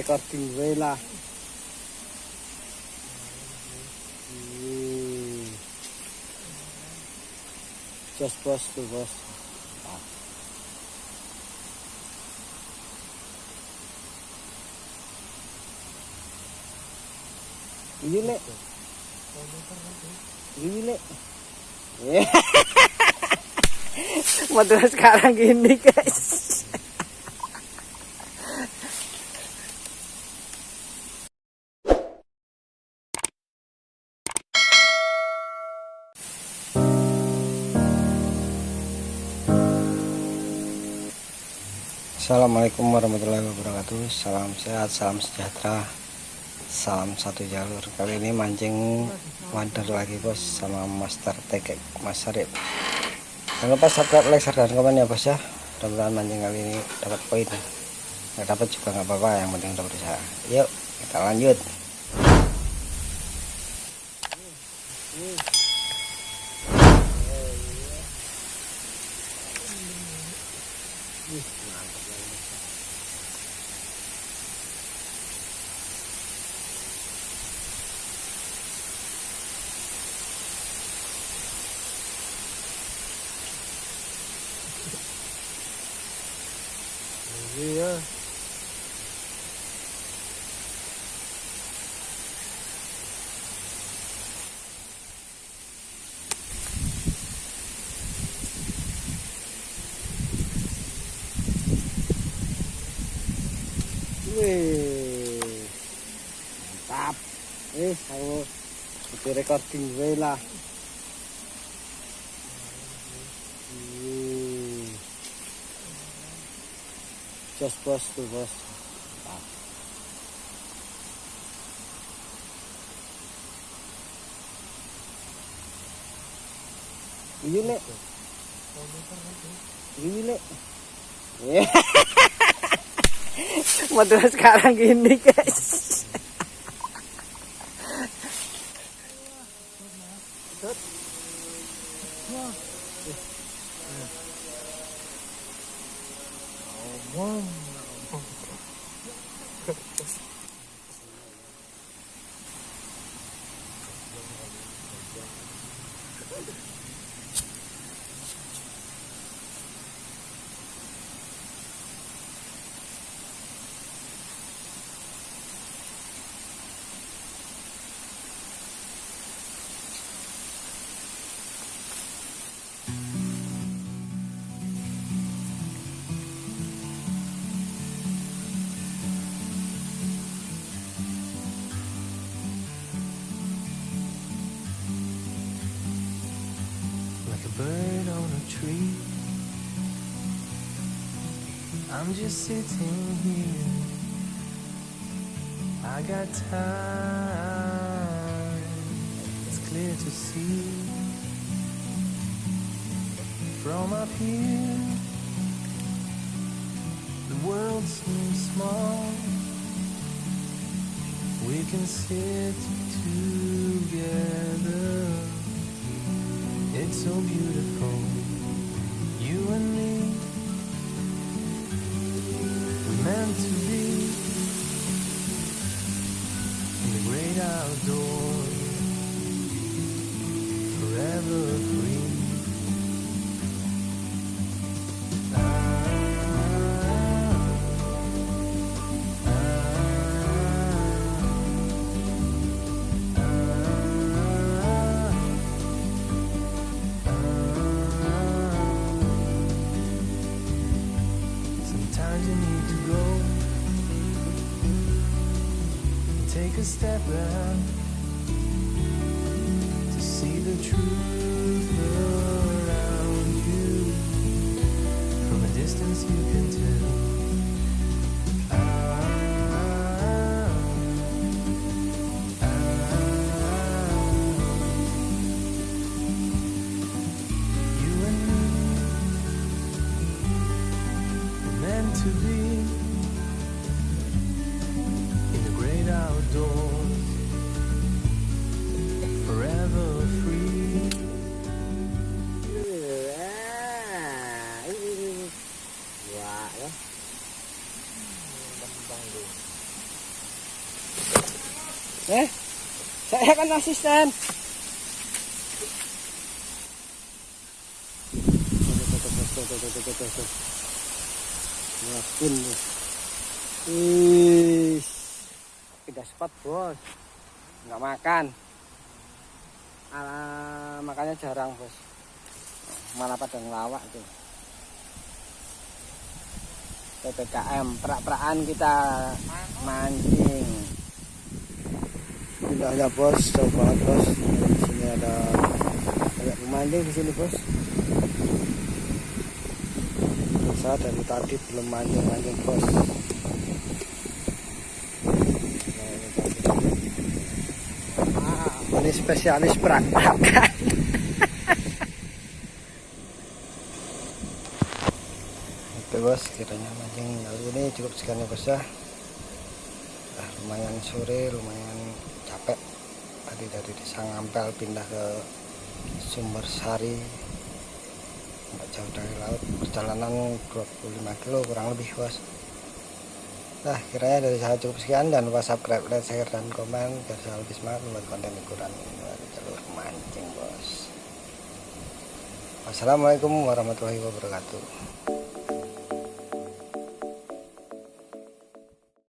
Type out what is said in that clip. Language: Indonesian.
recording gue lah. Just bos tuh bos. Gile. Gile. Model sekarang gini guys. Assalamualaikum warahmatullahi wabarakatuh. Salam sehat, salam sejahtera, salam satu jalur. Kali ini mancing wader lagi bos sama Master Tekek Mas Sarip. Jangan lupa subscribe, like, share, dan komen ya bos ya. Mudah-mudahan mancing kali ini dapat poin. Nggak dapat juga nggak apa-apa, yang penting udah berusaha. Yuk kita lanjut. Iya. Wih, mantap. Aku itu recording gue lah. Just bos tuh bos. Gile. Gile. Model sekarang gini guys. Bird on a tree, I'm just sitting here. I got time, it's clear to see. From up here, the world seems small. We can sit together. It's so beautiful, you and me. We're meant to be in the great outdoors, forever free. You need to go and take a step back to see the truth around you. From a distance you can tell. You and me were meant to be in the great outdoors, kan asisten. Yakin nih. Udah spot bos. Nggak makan. Makannya jarang bos. Malah pada ngelawak tuh. PPKM perak-perakan kita mancing. Indahnya bos, coba bos. Di sini ada banyak pemancing di sini bos. Saya dari tadi belum mancing bos. Ini spesialis perak-perakan. Oke bos, kiranya mancing kali ini cukup sekian ya bos ya. Lumayan sore, lumayan capek. Tadi dari desa Ngampel pindah ke Sumber Sari, nggak jauh dari laut, perjalanan 25 kilo kurang lebih bos. Nah kiranya dari saya cukup sekian. Jangan lupa subscribe, like, share, dan komen biar saya lebih semangat membuat konten ukuran jalur mancing bos. Wassalamualaikum warahmatullahi wabarakatuh.